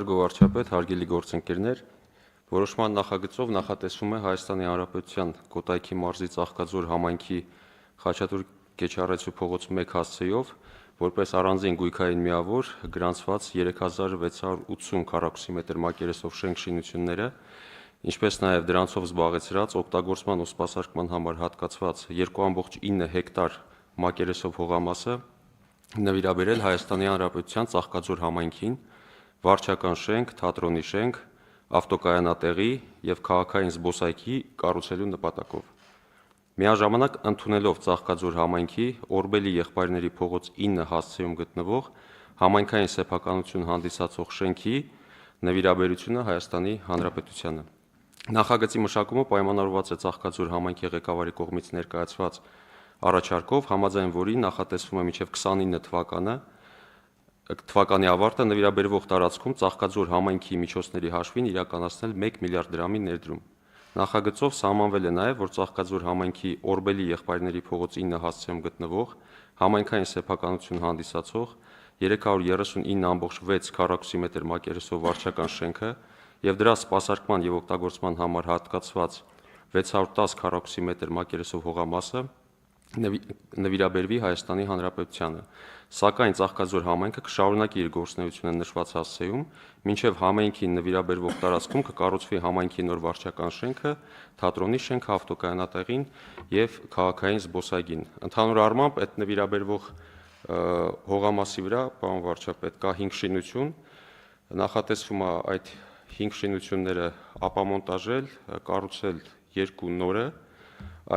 Գովարչապետ, հարգելի գործընկերներ, որոշման նախագծով նախատեսվում է Հայաստանի Հանրապետության Կոտայքի մարզի Ծաղկաձոր համայնքի Խաչատուր Կեչարեցու փողոց 1 հասցեով որպես առանձին գույքային միավոր գրանցված 3680 քառակուսիմետր մակերեսով շենք շինությունները, ինչպես նաև դրանցով զբաղեցրած օգտագործման ու սպասարկման համար հատկացված 2.9 հեկտար մակերեսով հողամասը նվիրաբերել Հայաստանի Հանրապետության Ծաղկաձոր համայնքին վարչական շենք, թատրոնի շենք, ավտոկայանատեղի և քաղաքային զբոսայգի կառուցելու նպատակով։ Միաժամանակ ընդունելով Ծաղկաձոր համայնքի Օրբելի եղբայրների փողոց 9 հասցեում գտնվող համայնքային սեփականություն հանդիսացող շենքի նվիրաբերությունը Հայաստանի Հանրապետությանը։ Նախագծի մշակումը պայմանավորված է Ծաղկաձոր համայնքի ղեկավարի կողմից ներկայացված առաջարկով, համաձայն որի նախատեսվում է մինչև 29 թվականի ավարտը նվիրաբերվող տարածքում Ծաղկաձոր համայնքի միջոցների հաշվին իրականացնել 1 միլիարդ դրամի ներդրում։ Նախագծով սահմանվել է նաև, որ Ծաղկաձոր համայնքի Օրբելի եղբայրների փողոց 9 հասցեում գտնվող համայնքային սեփականություն հանդիսացող 339.6 քառակուսիմետր մակերեսով վարչական շենքը և դրա սպասարկման և օգտագործման համար հատկացված 610 քառակուսիմետր մակերեսով հողամասը նվիրաբերվի Հայաստանի Հանրապետությանը, սակայն Ծաղկաձոր համայնքը կշարունակի իր գործունեությունը նշված հասցեում, մինչև համայնքին նվիրաբերվող տարածքում կկառուցվի համայնքի նոր վարչական շենքը, թատրոնի շենքը, ավտոկայանատեղին և քաղաքային զբոսայգին։ Ընդհանուր առմամբ այդ նվիրաբերվող հողամասի վրա, պարոն վարչապետ, կա 5 շինություն, նախատեսվում է այդ 5 շինությունները ապամոնտաժել, կառուցել 2 նորը,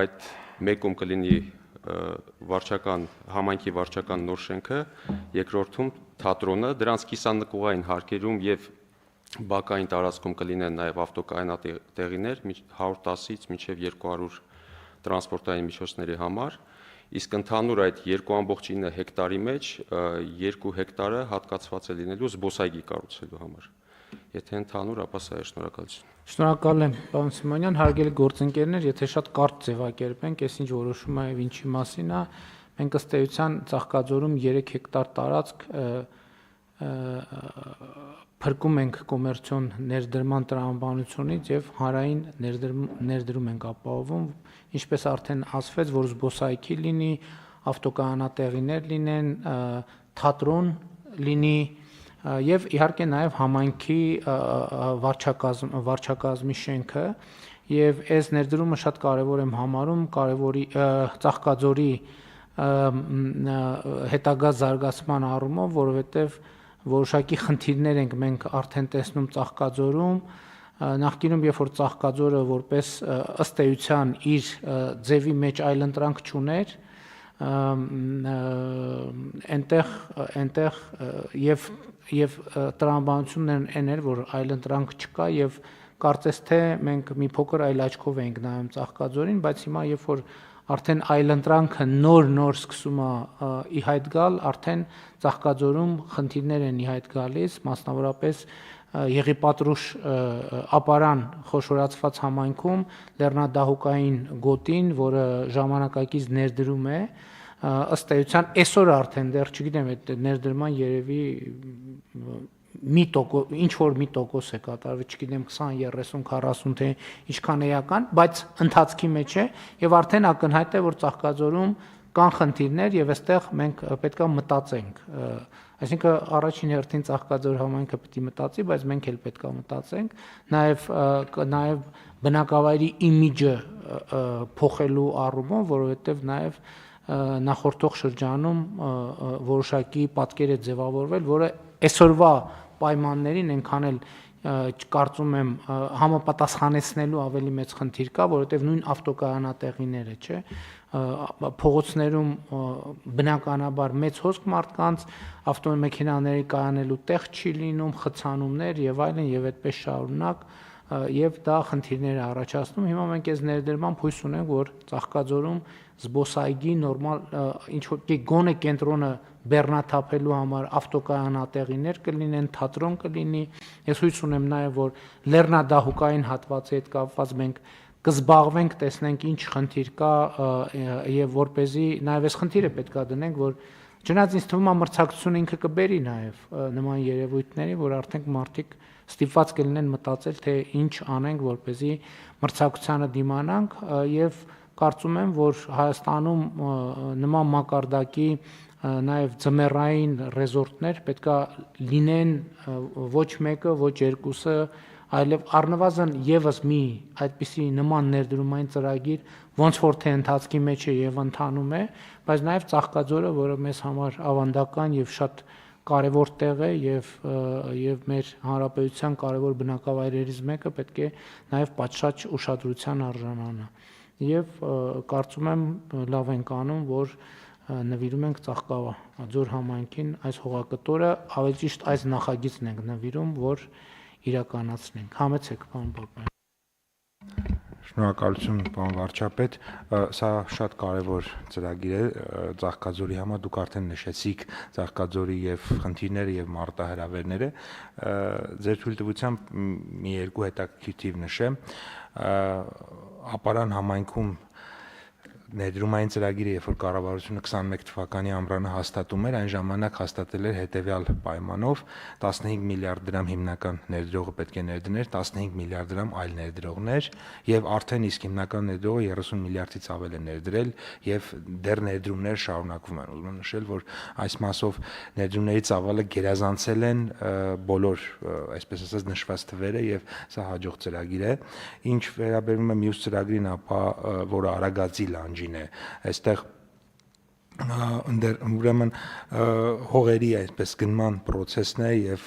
այդ մեկում կլինի համայնքի վարչական նոր շենքը, երկրորդում թատրոնը, դրանց կիսանկուղային հարկերում և բակային տարածքում կլինեն նաև ավտոկայանատեղիներ 110-ից մինչև 200 տրանսպորտային միջոցների համար, իսկ ընդհանուր այդ 2.9 հեկտարի մեջ 2 հեկտարը հատկացված է լինելու զբոսայգի կառուցելու համար։ Եթե ընդհանուր, ապա սա է, շնորհակալություն։ Շնորհակալ եմ, պարոն Սիմոնյան, հարգելի գործընկերներ, եթե շատ կարճ ձևակերպենք, այս ինչ որոշումը եւ ինչի մասին է, մենք ըստ էության Ծաղկաձորում 3 հեկտար տարածք փրկում ենք կոմերցիոն ներդրման տրամաբանությունից եւ հանրային ներդրում ենք ապահովում, ինչպես արդեն ասվեց, որ զբոսայգի լինի, ավտոկայանատեղիներ լինեն, թատրոն լինի եւ իհարկե նաեւ համայնքի վարչակազմի շենքը եւ այս ներդրումը շատ կարեւոր եմ համարում Ծաղկաձորի հետագա զարգացման առումով, որովհետեւ որոշակի խնդիրներ ենք մենք արդեն տեսնում Ծաղկաձորում, նախկինում երբ որ Ծաղկաձորը որպես ըստ էության իր ձևի մեջ այլընտրանք չուներ, այնտեղ եւ տրամաբանությունն էր, որ այլընտրանք չկա եւ կարծես թե մենք մի փոքր այլ աչքով էինք նայում Ծաղկաձորին, բայց հիմա երբ որ արդեն այլընտրանքը նոր սկսում է ի հայտ գալ, արդեն Ծաղկաձորում խնդիրներ են ի հայտ գալիս, մասնավորապես Եղիպատրուշ ապարան խոշորացված համայնքում լեռնադահուկային գոտին, որը ժամանակակից ներդրում է, ըստ էության այսօր արդեն դեռ չգիտեմ այդ ներդրման երևի ինչ որ մի տոկոս է կատարվել, չգիտեմ 20, 30, 40 թե ինչքան էական, բայց ընթացքի մեջ է եւ արդեն ակնհայտ է, որ Ծաղկաձորում կան խնդիրներ եւ այստեղ մենք պետք է մտածենք, այսինքն առաջին հերթին Ծաղկաձոր համայնքը պետք է մտածի, բայց մենք էլ պետք է մտածենք, նաեւ բնակավայրի իմիջը փոխելու առումով, որովհետեւ նաեւ նախորդող շրջանում որոշակի պատկեր է ձևավորվել, որը այսօրվա պայմաններին այնքան էլ կարծում եմ համապատասխանեցնելու ավելի մեծ խնդիր կա, որովհետև նույն ավտոկայանատեղիները, չէ, փողոցներում բնականաբար մեծ հոսք մարդկանց, ավտոմեքենաների կայանելու տեղ չի լինում, խցանումներ եւ այլն եւ այդպես շարունակ եւ դա խնդիրներ է առաջացնում։ Հիմա մենք այս ներդրմամբ հույս ունենք, որ Ծաղկաձորում զբոսայգի նորմալ ինչ որ գոնե կենտրոնը բեռնաթափելու համար ավտոկայանատեղիներ կլինեն, թատրոն կլինի։ Ես հույս ունեմ նաև, որ լեռնադահուկային հատվածի հետ կապված մենք կզբաղվենք, տեսնենք ինչ խնդիր կա եւ որպեսզի նաև այս խնդիրը պետք է դնենք, որ Չնայած ինձ թվում է մրցակցությունը ինքը կբերի նաև նման երևույթների, որ արդեն մարդիկ ստիպված կլինեն մտածել, թե ինչ անենք, որպեսզի մրցակցությանը դիմանանք, եւ կարծում եմ, որ Հայաստանում նման մակարդակի նաև ձմեռային ռեզորտներ պետքա լինեն ոչ մեկը, ոչ երկուսը, այլև առնվազն եւս մի այդպիսի նման ներդրումային ծրագիր ոնց որ թե ընթացքի մեջ է եւ ընթանում է, բայց նաեւ Ծաղկաձորը, որը մեզ համար ավանդական եւ շատ կարևոր տեղ է եւ մեր հանրապետության կարևոր բնակավայրերից մեկը պետք է նաեւ պատշաճ ուշադրության արժանանա։ Եվ կարծում եմ լավ ենք անում, որ նվիրում ենք Ծաղկաձոր համայնքին այս հողակտորը, ավելի ճիշտ այս նախագիծն ենք նվիրում, որ իրականացնենք։ Համեցեք, պարոն Պապյան։ Շնորհակալություն, պարոն վարչապետ, սա շատ կարևոր ծրագիր է Ծաղկաձորի համար, դուք արդեն նշեցիք Ծաղկաձորի եւ խնդիրները եւ մարտահրավերները, ձեր թույլտվությամբ մի երկու հետաքրքիր թիվ նշեմ, Ապարան համայնքում ներդրումային ծրագիրը, երբ որ կառավարությունը 21 թվականի ամռանը հաստատում էր, այն ժամանակ հաստատել էր հետևյալ պայմանով 15 միլիարդ դրամ հիմնական ներդրողը պետք է ներդներ, 15 միլիարդ դրամ այլ ներդրողներ եւ արդեն իսկ հիմնական ներդրողը 30 միլիարդից ավել է ներդրել եւ դեռ ներդրումներ շարունակվում են։ Ուզում եմ նշել, որ այս մասով ներդրումների ծավալը գերազանցել են բոլոր, այսպես ասած, նշված թվերը եւ սա հաջող ծրագիր է։ Ինչ վերաբերում է մյուս ծրագրին, ապա որը Արագածի լանջի այստեղ ուրեմն հողերի այսպես գնման process-ն է եւ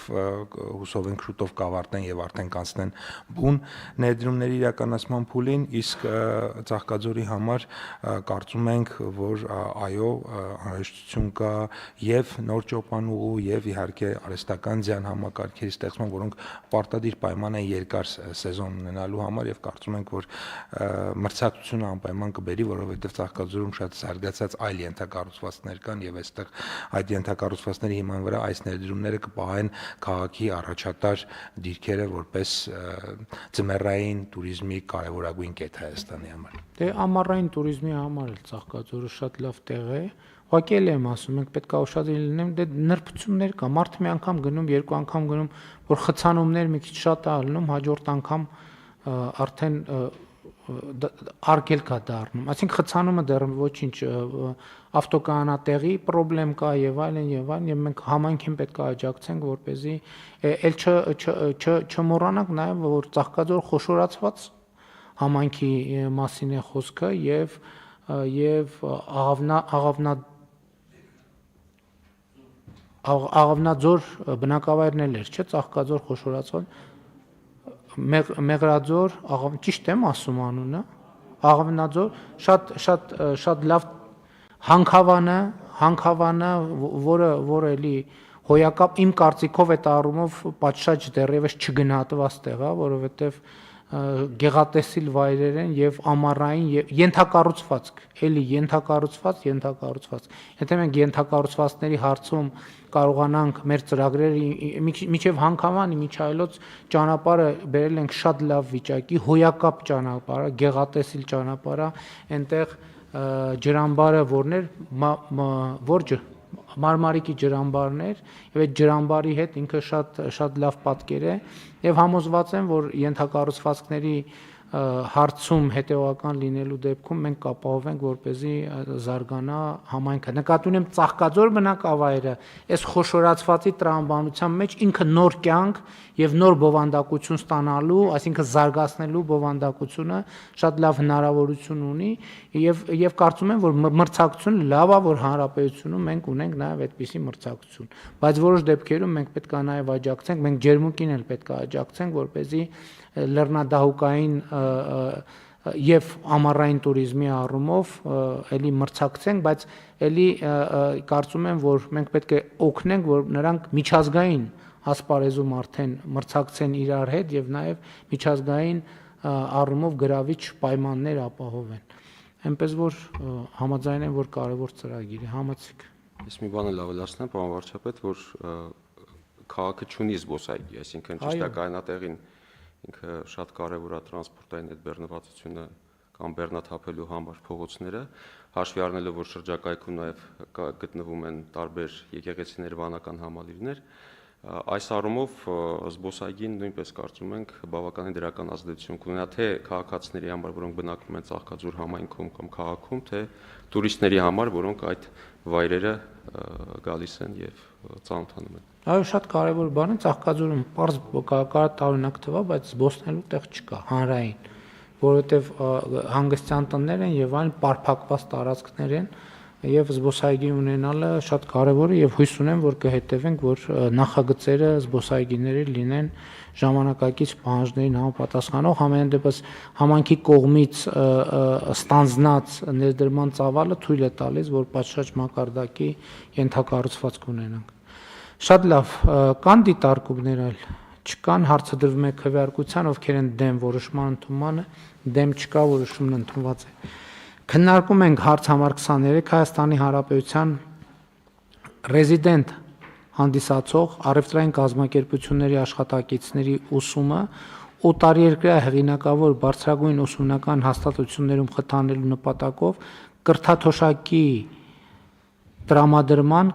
հուսով ենք շուտով կավարտեն եւ արդեն կանցնեն բուն ներդրումների իրականացման փուլին, իսկ Ծաղկաձորի համար կարծում ենք, որ այո, անհրաժեշտություն կա եւ նոր ճոպանուղու եւ իհարկե արհեստական ձյան համակարգերի ստեղծման, որոնք պարտադիր պայման են երկար սեզոն ունենալու համար եւ կարծում ենք, որ մրցակցությունը անպայման կբերի, որովհետեւ Ծաղկաձորում շատ զարգացած այլ ենթակառուցվածքներ կան եւ այստեղ այդ ենթակառուցվածքների հիման վրա այս ներդրումները կպահեն քաղաքի առաջատար դիրքերը որպես ձմեռային туриզմի կարևորագույն կետ Հայաստանի համար։ Դե ամառային туриզմի համար էլ Ծաղկաձորը շատ լավ տեղ է։ Ուղղակի եմ ասում, մենք պետք է ուշադրի լինենք, դե նրբություններ կա, մարդը մի անգամ գնում, երկու անգամ գնում, որ խցանումներ մի քիչ շատ է ալնում, հաջորդ անգամ արդեն արգել կա դառնում, այսինքն խցանումը դեռ ոչինչ ավտոկանանատեղի խնդրեմ կա եւ այլն, եւ մենք համայնքին պետք է աջակցենք, որպեսզի էլ չմոռանանք նաեւ, որ Ծաղկաձոր խոշորացված համայնքի մասին է խոսքը եւ Աղավնաձոր բնակավայրն էլ էր, չէ՞, Ծաղկաձոր խոշորացված Մեղրաձոր, ճիշտ եմ ասում անունը, Աղավնաձոր, շատ լավ Հանքավանը, որը էլի հոյակապ իմ կարծիքով այդ առումով պատշաճ դեռևս չգնահատված տեղ է, որովհետև գեղատեսիլ վայրեր են եւ ամառային եւ ենթակառուցվածք, էլի ենթակառուցված։ Եթե մենք ենթակառուցվածքների հարցում կարողանանք մեր ծրագրերը միջև Հանքավանի միջայլոց ճանապարհը բերել ենք շատ լավ վիճակի, հոյակապ ճանապարհ, գեղատեսիլ ճանապարհ, այնտեղ ջրամբարը որն էր, Մարմարիկի ջրամբարներ եւ այդ ջրամբարի հետ ինքը շատ լավ պատկեր է եւ համոզված եմ, որ ենթակառուցվածքների հարցում հետեւական լինելու դեպքում մենք կապահովենք, որպեսզի զարգանա համայնքը։ Նկատի ունեմ Ծաղկաձոր բնակավայրը, այս խոշորացվածի տրամաբանության մեջ ինքը նոր կյանք եւ նոր բովանդակություն ստանալու, այսինքն զարգացնելու բովանդակությունը շատ լավ հնարավորություն ունի եւ կարծում եմ, որ մրցակցությունը լավ է, որ հանրապետությունում մենք ունենք նաեւ այդպիսի մրցակցություն, բայց որոշ դեպքերում մենք պետք է նաեւ աջակցենք, մենք ջերմուկին էլ պետք է աջակցենք, որպեսզի լեռնադահուկային եւ ամառային туриզմի առումով էլի մրցակցենք, բայց էլի կարծում եմ, որ մենք պետք է օգնենք, որ նրանք միջազգային ասպարեզում արդեն մրցակցեն իրար հետ եւ նաեւ միջազգային առումով գրավիչ պայմաններ ապահովեն։ Այնպես որ համաձայն եմ, որ կարևոր ծրագիր է, համեցեք։ Ես մի բան էլ ավելացնեմ, պարոն վարչապետ, որ քաղաքը չունի զբոսայգի, այսինքն ճիշտ է կայանատեղին ինքը շատ կարևոր է տրանսպորտային այդ բեռնվածությունը կամ բեռնաթափելու համար փողոցները, հաշվի առնելով, որ շրջակայքում նաև գտնվում են տարբեր եկեղեցիներ, վանական համալիրներ, այս առումով զբոսայգին նույնպես կարծում ենք բավականին դրական ազդեցություն կունենա թե քաղաքացիների համար, որոնք բնակվում են Ծաղկաձոր համայնքում կամ քաղաքում, թե տուրիստների համար, որոնք այդ վայրերը գալիս են եւ ծանոթանում են։ Այո, շատ կարևոր բան է, Ծաղկաձորում պարզ կարա տարօրինակ թվա, բայց զբոսնելու տեղ չկա, հանրային, որովհետև հանգստյան տներ են եւ այն պարփակված տարածքներ են եւ զբոսայգի ունենալը շատ կարեւոր է եւ հույս ունեմ, որ կհետևենք, որ նախագծերը զբոսայգիների լինեն ժամանակակից պահանջներին համապատասխանող, համենայն դեպս համանքի կողմից ստանձնած ներդրման ծավալը թույլ է տալիս, որ պատշաճ մակարդակի ենթակառուցվածք ունենանք։ Շատ լավ, կան դիտարկումներ այլ, չկան, հարցը դրվում է քվեարկության, ովքեր են դեմ որոշման ընդունմանը, դեմ չկա, որոշումն ընդունված է։ Քննարկում ենք հարց համար 23 Հայաստանի Հանրապետության ռեզիդենտ հանդիսացող առևտրային կազմակերպությունների աշխատակիցների ուսումը օտարերկրյա հեղինակավոր բարձրագույն ուսումնական հաստատություններում խթանելու նպատակով կրթաթոշակի տրամադրման